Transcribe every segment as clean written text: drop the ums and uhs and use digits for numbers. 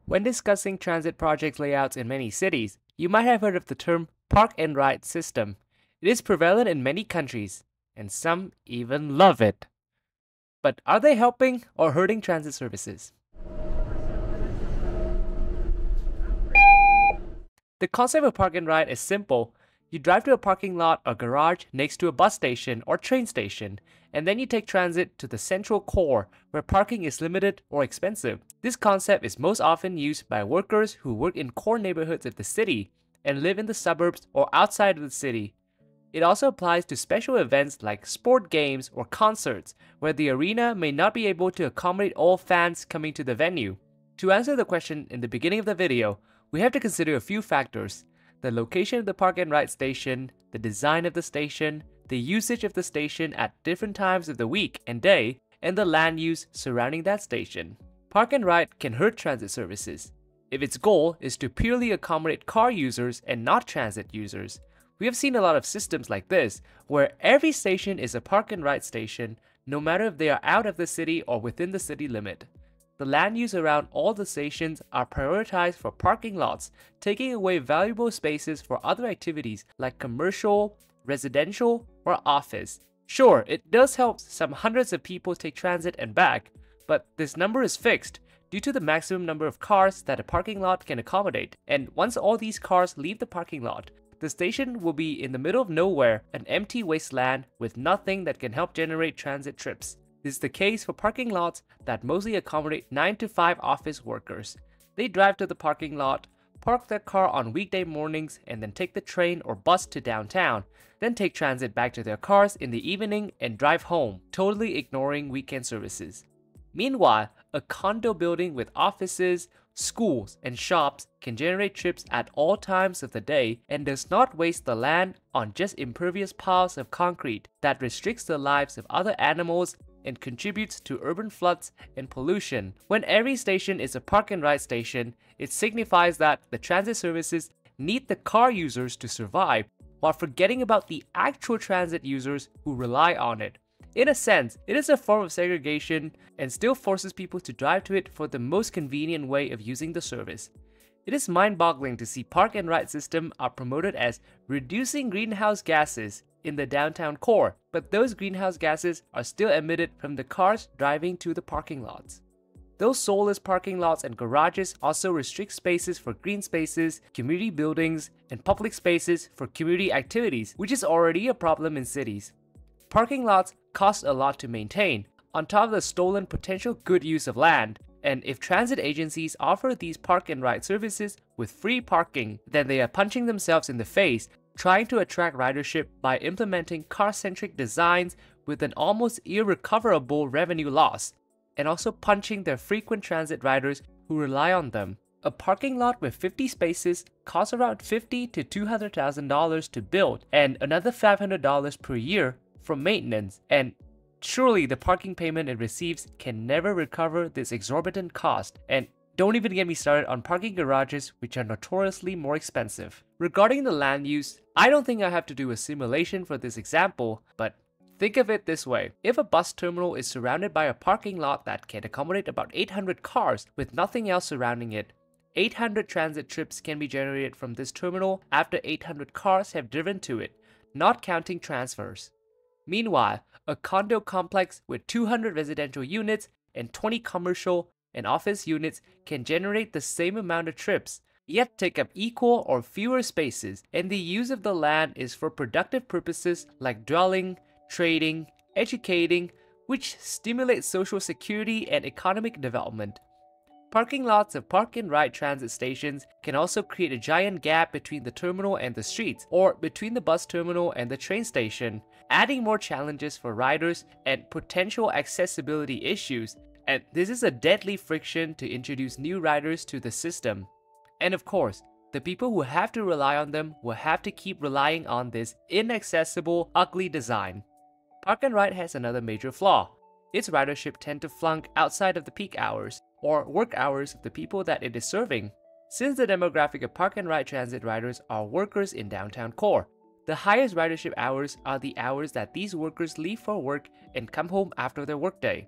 When discussing transit project layouts in many cities, you might have heard of the term park and ride system. It is prevalent in many countries, and some even love it. But are they helping or hurting transit services? The concept of park and ride is simple. You drive to a parking lot or garage next to a bus station or train station, and then you take transit to the central core where parking is limited or expensive. This concept is most often used by workers who work in core neighborhoods of the city and live in the suburbs or outside of the city. It also applies to special events like sport games or concerts, where the arena may not be able to accommodate all fans coming to the venue. To answer the question in the beginning of the video, we have to consider a few factors: the location of the park and ride station, the design of the station, the usage of the station at different times of the week and day, and the land use surrounding that station. Park and ride can hurt transit services if its goal is to purely accommodate car users and not transit users. We have seen a lot of systems like this, where every station is a park and ride station, no matter if they are out of the city or within the city limit. The land use around all the stations are prioritized for parking lots, taking away valuable spaces for other activities like commercial, residential, or office. Sure, it does help some hundreds of people take transit and back, but this number is fixed due to the maximum number of cars that a parking lot can accommodate. And once all these cars leave the parking lot, the station will be in the middle of nowhere, an empty wasteland with nothing that can help generate transit trips. This is the case for parking lots that mostly accommodate 9 to 5 office workers. They drive to the parking lot, park their car on weekday mornings, and then take the train or bus to downtown, then take transit back to their cars in the evening and drive home, totally ignoring weekend services. Meanwhile, a condo building with offices, schools, and shops can generate trips at all times of the day and does not waste the land on just impervious piles of concrete that restricts the lives of other animals and contributes to urban floods and pollution. When every station is a park and ride station, it signifies that the transit services need the car users to survive, while forgetting about the actual transit users who rely on it. In a sense, it is a form of segregation and still forces people to drive to it for the most convenient way of using the service. It is mind-boggling to see park and ride system are promoted as reducing greenhouse gases in the downtown core, but those greenhouse gases are still emitted from the cars driving to the parking lots. Those soulless parking lots and garages also restrict spaces for green spaces, community buildings, and public spaces for community activities, which is already a problem in cities. Parking lots cost a lot to maintain, on top of the stolen potential good use of land. And if transit agencies offer these park and ride services with free parking, then they are punching themselves in the face, trying to attract ridership by implementing car-centric designs with an almost irrecoverable revenue loss, and also punching their frequent transit riders who rely on them. A parking lot with 50 spaces costs around $50,000 to $200,000 to build, and another $500 per year for maintenance, and surely the parking payment it receives can never recover this exorbitant cost. And don't even get me started on parking garages, which are notoriously more expensive. Regarding the land use, I don't think I have to do a simulation for this example, but think of it this way. If a bus terminal is surrounded by a parking lot that can accommodate about 800 cars with nothing else surrounding it, 800 transit trips can be generated from this terminal after 800 cars have driven to it, not counting transfers. Meanwhile, a condo complex with 200 residential units and 20 commercial and office units can generate the same amount of trips, yet take up equal or fewer spaces, and the use of the land is for productive purposes like dwelling, trading, educating, which stimulates social security and economic development. Parking lots of park and ride transit stations can also create a giant gap between the terminal and the streets, or between the bus terminal and the train station, adding more challenges for riders and potential accessibility issues. And this is a deadly friction to introduce new riders to the system. And of course, the people who have to rely on them will have to keep relying on this inaccessible, ugly design. Park and ride has another major flaw. Its ridership tend to flunk outside of the peak hours or work hours of the people that it is serving. Since the demographic of park and ride transit riders are workers in downtown core, the highest ridership hours are the hours that these workers leave for work and come home after their workday.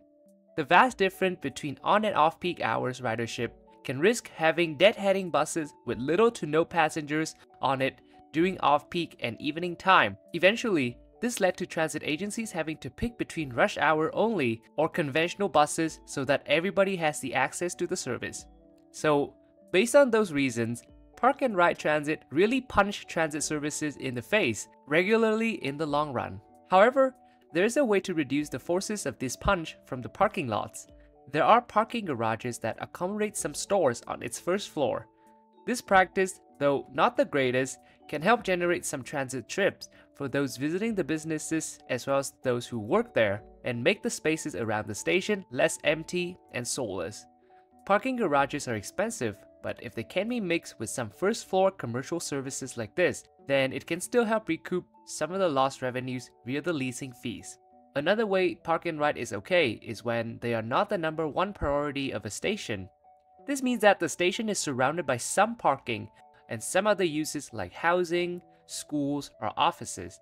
The vast difference between on and off peak hours ridership can risk having deadheading buses with little to no passengers on it during off-peak and evening time. Eventually, this led to transit agencies having to pick between rush hour only or conventional buses so that everybody has the access to the service. So, based on those reasons, park and ride transit really punch transit services in the face regularly in the long run. However, there is a way to reduce the forces of this punch from the parking lots. There are parking garages that accommodate some stores on its first floor. This practice, though not the greatest, can help generate some transit trips for those visiting the businesses as well as those who work there, and make the spaces around the station less empty and soulless. Parking garages are expensive, but if they can be mixed with some first floor commercial services like this, then it can still help recoup some of the lost revenues via the leasing fees. Another way park and ride is okay is when they are not the #1 priority of a station. This means that the station is surrounded by some parking and some other uses like housing, schools, or offices.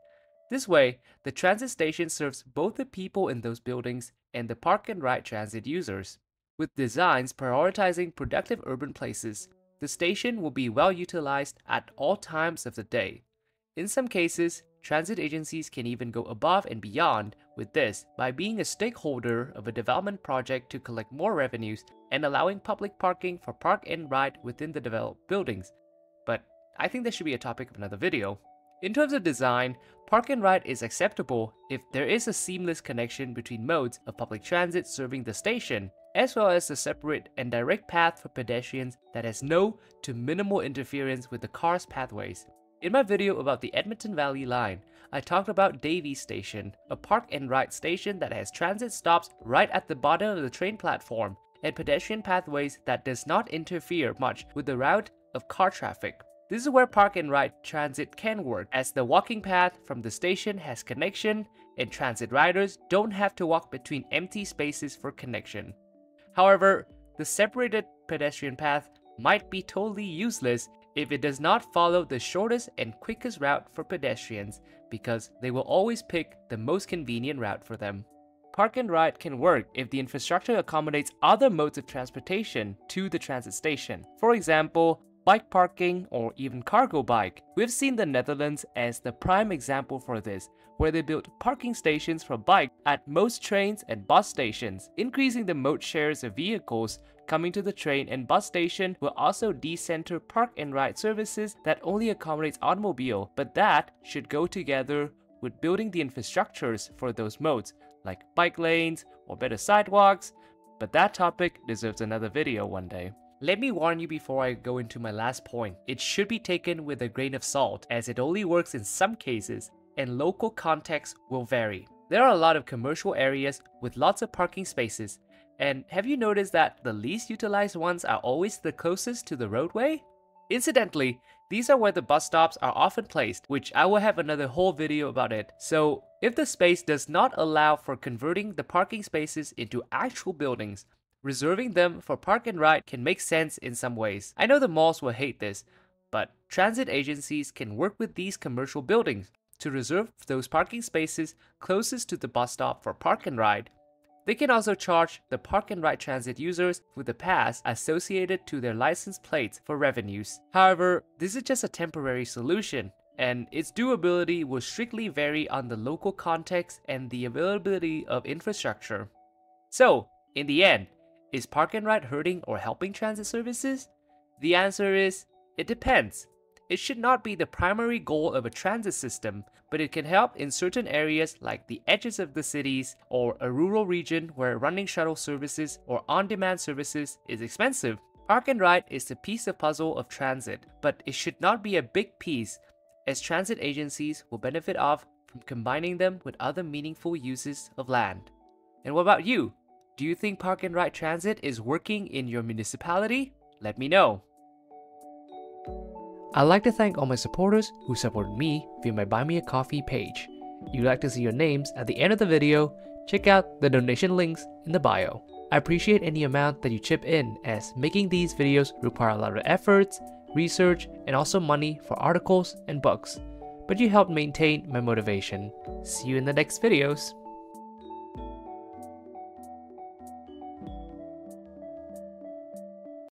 This way, the transit station serves both the people in those buildings and the park and ride transit users. With designs prioritizing productive urban places, the station will be well utilized at all times of the day. In some cases, transit agencies can even go above and beyond with this by being a stakeholder of a development project to collect more revenues and allowing public parking for park and ride within the developed buildings. But I think that should be a topic of another video. In terms of design, park and ride is acceptable if there is a seamless connection between modes of public transit serving the station, as well as a separate and direct path for pedestrians that has no to minimal interference with the car's pathways. In my video about the Edmonton Valley Line, I talked about Davies Station, a park and ride station that has transit stops right at the bottom of the train platform and pedestrian pathways that does not interfere much with the route of car traffic. This is where park and ride transit can work, as the walking path from the station has connection and transit riders don't have to walk between empty spaces for connection. However, the separated pedestrian path might be totally useless if it does not follow the shortest and quickest route for pedestrians, because they will always pick the most convenient route for them. Park and ride can work if the infrastructure accommodates other modes of transportation to the transit station. For example, bike parking or even cargo bike. We've seen the Netherlands as the prime example for this, where they built parking stations for bike at most trains and bus stations. Increasing the mode shares of vehicles coming to the train and bus station will also decenter park and ride services that only accommodates automobile, but that should go together with building the infrastructures for those modes, like bike lanes or better sidewalks, but that topic deserves another video one day. Let me warn you before I go into my last point. It should be taken with a grain of salt, as it only works in some cases and local contexts will vary. There are a lot of commercial areas with lots of parking spaces, and have you noticed that the least utilized ones are always the closest to the roadway? Incidentally, these are where the bus stops are often placed, which I will have another whole video about it. So if the space does not allow for converting the parking spaces into actual buildings, reserving them for park and ride can make sense in some ways. I know the malls will hate this, but transit agencies can work with these commercial buildings to reserve those parking spaces closest to the bus stop for park and ride. They can also charge the park and ride transit users with a pass associated to their license plates for revenues. However, this is just a temporary solution, and its doability will strictly vary on the local context and the availability of infrastructure. So, in the end, is park and ride hurting or helping transit services? The answer is, it depends. It should not be the primary goal of a transit system, but it can help in certain areas like the edges of the cities or a rural region where running shuttle services or on-demand services is expensive. Park and ride is the piece of puzzle of transit, but it should not be a big piece, as transit agencies will benefit off from combining them with other meaningful uses of land. And what about you? Do you think park and ride transit is working in your municipality? Let me know. I'd like to thank all my supporters who supported me via my Buy Me a Coffee page. If you'd like to see your names at the end of the video, check out the donation links in the bio. I appreciate any amount that you chip in, as making these videos require a lot of efforts, research, and also money for articles and books. But you helped maintain my motivation. See you in the next videos.